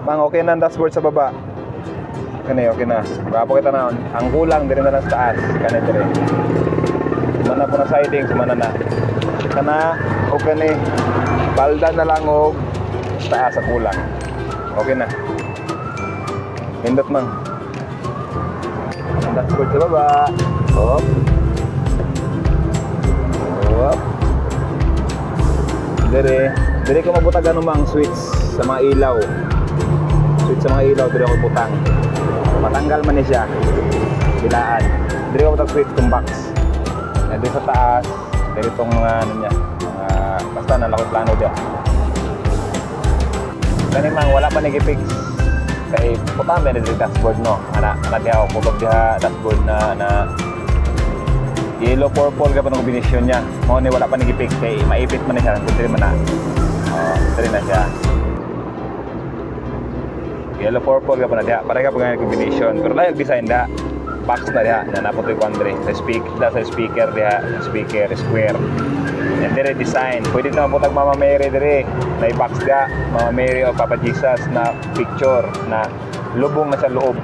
Mang, okay na ang dashboard sa baba. Okay na. Bapo kita na. Ang kulang, din na lang sa taas. Kanina rin. Sumana po na siding, sumana na. Kana, okay na. Balda na lang o taas sa kulang. Okay na. Hindot, mang. Ang dashboard sa baba. Hop. Hop. Dire ko mabutag ano mang switch sa mga ilaw. Switch sa mga ilaw, dire ko butang. Matanggal man ni siya. Bilaan. Dire ko butag switch tong box. Dire sa taas, dire tong mga ano niya. Basta nalakot plano dia. Kani mang wala pa nag-fix. Kay putang man dire dashboard no. Ana diha ako putog diha dashboard na yellow purple ka pa ng kombinasyon niya. Mo ni wala pa nag-fix kay maipit man na siya, kundi man na. Diri na siya. Yellow purple ka pa na diha. Para ka pa ng kombinasyon. Pero lahi design da. Box na diha na naputoy ko andre sa speaker diha, speaker square. And dire design. Pwede na maputag Mama Mary dire. Na i-box da Mama Mary o Papa Jesus na picture na lubong na sa loob.